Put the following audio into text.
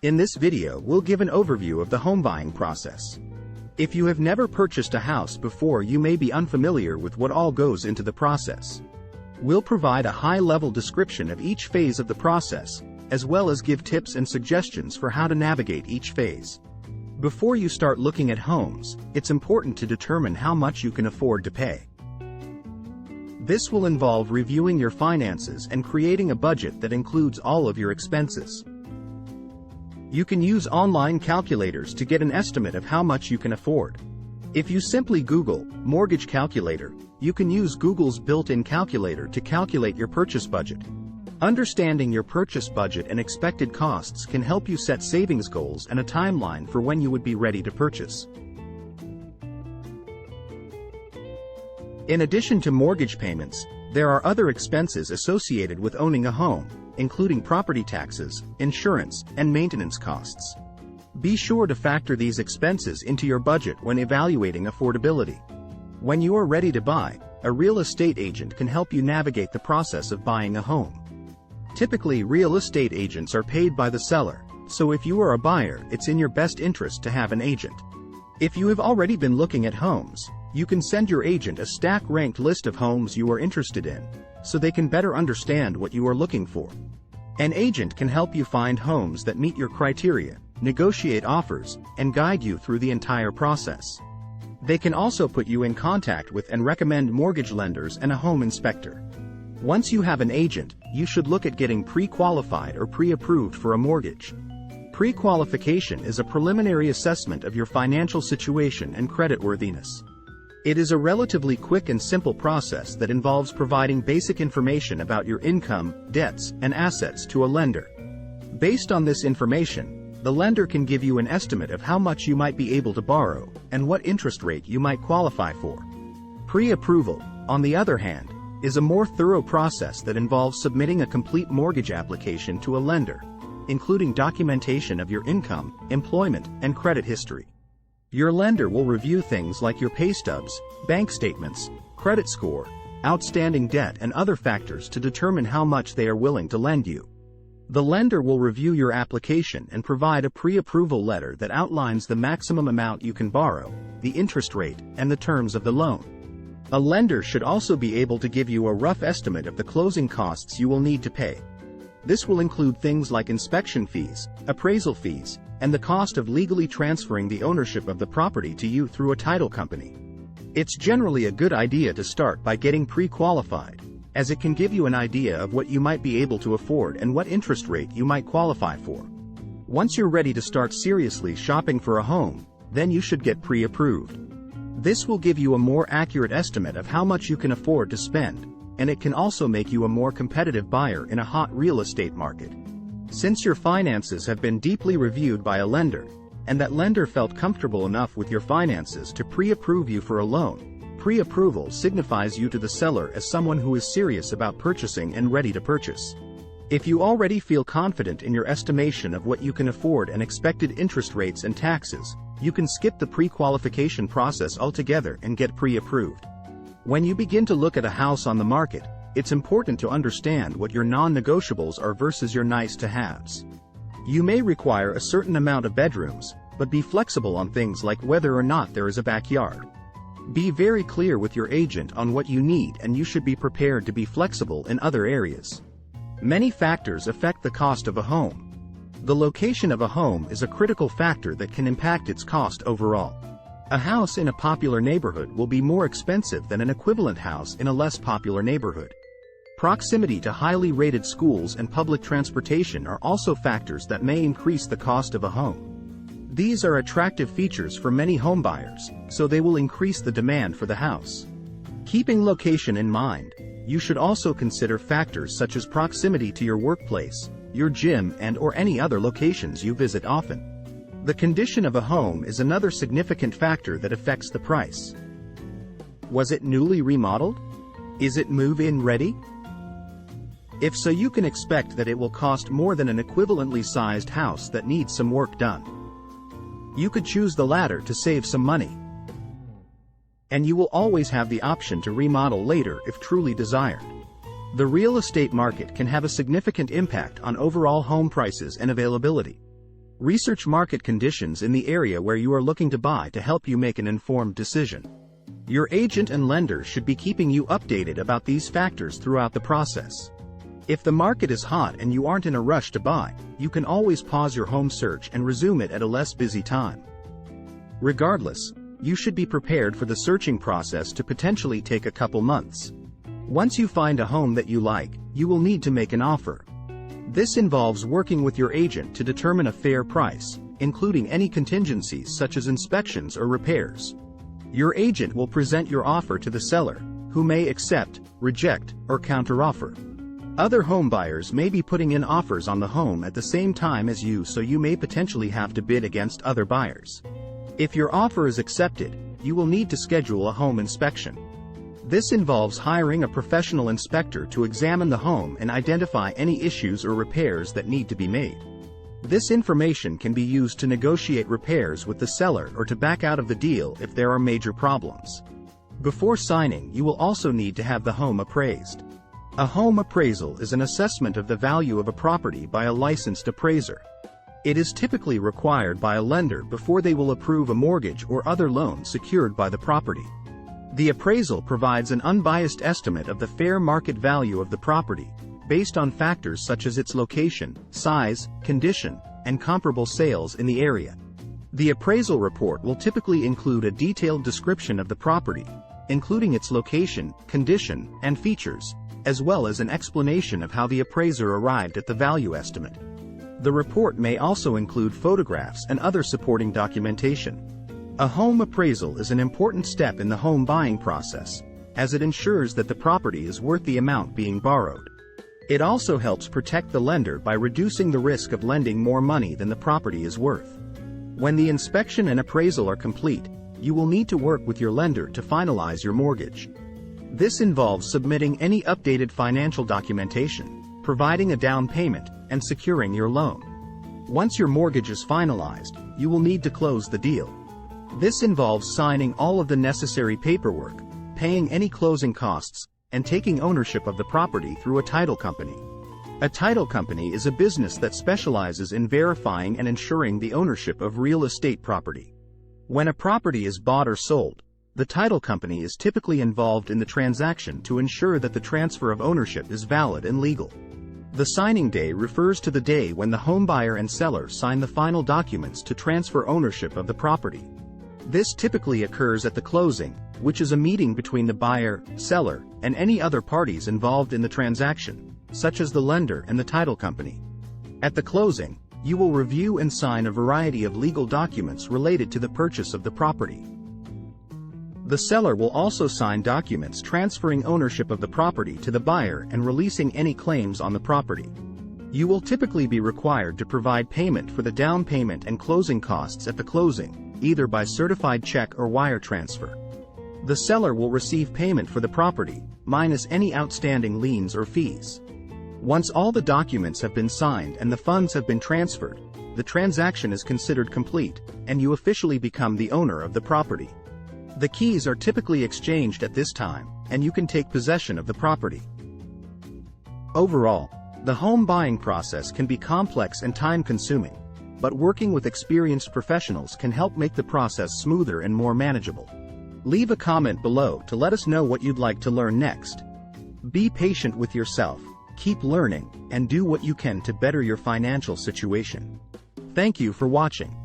In this video, we'll give an overview of the home buying process. If you have never purchased a house before, you may be unfamiliar with what all goes into the process. We'll provide a high-level description of each phase of the process, as well as give tips and suggestions for how to navigate each phase. Before you start looking at homes, it's important to determine how much you can afford to pay. This will involve reviewing your finances and creating a budget that includes all of your expenses. You can use online calculators to get an estimate of how much you can afford. If you simply Google mortgage calculator, you can use Google's built-in calculator to calculate your purchase budget. Understanding your purchase budget and expected costs can help you set savings goals and a timeline for when you would be ready to purchase. In addition to mortgage payments, there are other expenses associated with owning a home, including property taxes, insurance, and maintenance costs. Be sure to factor these expenses into your budget when evaluating affordability. When you are ready to buy, a real estate agent can help you navigate the process of buying a home. Typically, real estate agents are paid by the seller, so if you are a buyer, it's in your best interest to have an agent. If you have already been looking at homes, you can send your agent a stack-ranked list of homes you are interested in, so they can better understand what you are looking for. An agent can help you find homes that meet your criteria, negotiate offers, and guide you through the entire process. They can also put you in contact with and recommend mortgage lenders and a home inspector. Once you have an agent, you should look at getting pre-qualified or pre-approved for a mortgage. Pre-qualification is a preliminary assessment of your financial situation and creditworthiness. It is a relatively quick and simple process that involves providing basic information about your income, debts, and assets to a lender. Based on this information, the lender can give you an estimate of how much you might be able to borrow and what interest rate you might qualify for. Pre-approval, on the other hand, is a more thorough process that involves submitting a complete mortgage application to a lender, including documentation of your income, employment, and credit history. Your lender will review things like your pay stubs, bank statements, credit score, outstanding debt, and other factors to determine how much they are willing to lend you. The lender will review your application and provide a pre-approval letter that outlines the maximum amount you can borrow, the interest rate, and the terms of the loan. A lender should also be able to give you a rough estimate of the closing costs you will need to pay. This will include things like inspection fees, appraisal fees, and the cost of legally transferring the ownership of the property to you through a title company. It's generally a good idea to start by getting pre-qualified, as it can give you an idea of what you might be able to afford and what interest rate you might qualify for. Once you're ready to start seriously shopping for a home, then you should get pre-approved. This will give you a more accurate estimate of how much you can afford to spend, and it can also make you a more competitive buyer in a hot real estate market. Since your finances have been deeply reviewed by a lender, and that lender felt comfortable enough with your finances to pre-approve you for a loan, pre-approval signifies you to the seller as someone who is serious about purchasing and ready to purchase. If you already feel confident in your estimation of what you can afford and expected interest rates and taxes, you can skip the pre-qualification process altogether and get pre-approved. When you begin to look at a house on the market, it's important to understand what your non-negotiables are versus your nice-to-haves. You may require a certain amount of bedrooms, but be flexible on things like whether or not there is a backyard. Be very clear with your agent on what you need, and you should be prepared to be flexible in other areas. Many factors affect the cost of a home. The location of a home is a critical factor that can impact its cost overall. A house in a popular neighborhood will be more expensive than an equivalent house in a less popular neighborhood. Proximity to highly rated schools and public transportation are also factors that may increase the cost of a home. These are attractive features for many homebuyers, so they will increase the demand for the house. Keeping location in mind, you should also consider factors such as proximity to your workplace, your gym, and/or any other locations you visit often. The condition of a home is another significant factor that affects the price. Was it newly remodeled? Is it move-in ready? If so, you can expect that it will cost more than an equivalently sized house that needs some work done. You could choose the latter to save some money. And you will always have the option to remodel later if truly desired. The real estate market can have a significant impact on overall home prices and availability. Research market conditions in the area where you are looking to buy to help you make an informed decision. Your agent and lender should be keeping you updated about these factors throughout the process. If the market is hot and you aren't in a rush to buy, you can always pause your home search and resume it at a less busy time. Regardless, you should be prepared for the searching process to potentially take a couple months. Once you find a home that you like, you will need to make an offer. This involves working with your agent to determine a fair price, including any contingencies such as inspections or repairs. Your agent will present your offer to the seller, who may accept, reject, or counteroffer. Other home buyers may be putting in offers on the home at the same time as you, so you may potentially have to bid against other buyers. If your offer is accepted, you will need to schedule a home inspection. This involves hiring a professional inspector to examine the home and identify any issues or repairs that need to be made. This information can be used to negotiate repairs with the seller or to back out of the deal if there are major problems. Before signing, you will also need to have the home appraised. A home appraisal is an assessment of the value of a property by a licensed appraiser. It is typically required by a lender before they will approve a mortgage or other loan secured by the property. The appraisal provides an unbiased estimate of the fair market value of the property, based on factors such as its location, size, condition, and comparable sales in the area. The appraisal report will typically include a detailed description of the property, including its location, condition, and features, as well as an explanation of how the appraiser arrived at the value estimate. The report may also include photographs and other supporting documentation. A home appraisal is an important step in the home buying process, as it ensures that the property is worth the amount being borrowed. It also helps protect the lender by reducing the risk of lending more money than the property is worth. When the inspection and appraisal are complete, you will need to work with your lender to finalize your mortgage. This involves submitting any updated financial documentation, providing a down payment, and securing your loan. Once your mortgage is finalized, you will need to close the deal. This involves signing all of the necessary paperwork, paying any closing costs, and taking ownership of the property through a title company. A title company is a business that specializes in verifying and ensuring the ownership of real estate property. When a property is bought or sold, the title company is typically involved in the transaction to ensure that the transfer of ownership is valid and legal. The signing day refers to the day when the homebuyer and seller sign the final documents to transfer ownership of the property. This typically occurs at the closing, which is a meeting between the buyer, seller, and any other parties involved in the transaction, such as the lender and the title company. At the closing, you will review and sign a variety of legal documents related to the purchase of the property. The seller will also sign documents transferring ownership of the property to the buyer and releasing any claims on the property. You will typically be required to provide payment for the down payment and closing costs at the closing, either by certified check or wire transfer. The seller will receive payment for the property, minus any outstanding liens or fees. Once all the documents have been signed and the funds have been transferred, the transaction is considered complete, and you officially become the owner of the property. The keys are typically exchanged at this time, and you can take possession of the property. Overall, the home buying process can be complex and time-consuming, but working with experienced professionals can help make the process smoother and more manageable. Leave a comment below to let us know what you'd like to learn next. Be patient with yourself, keep learning, and do what you can to better your financial situation. Thank you for watching.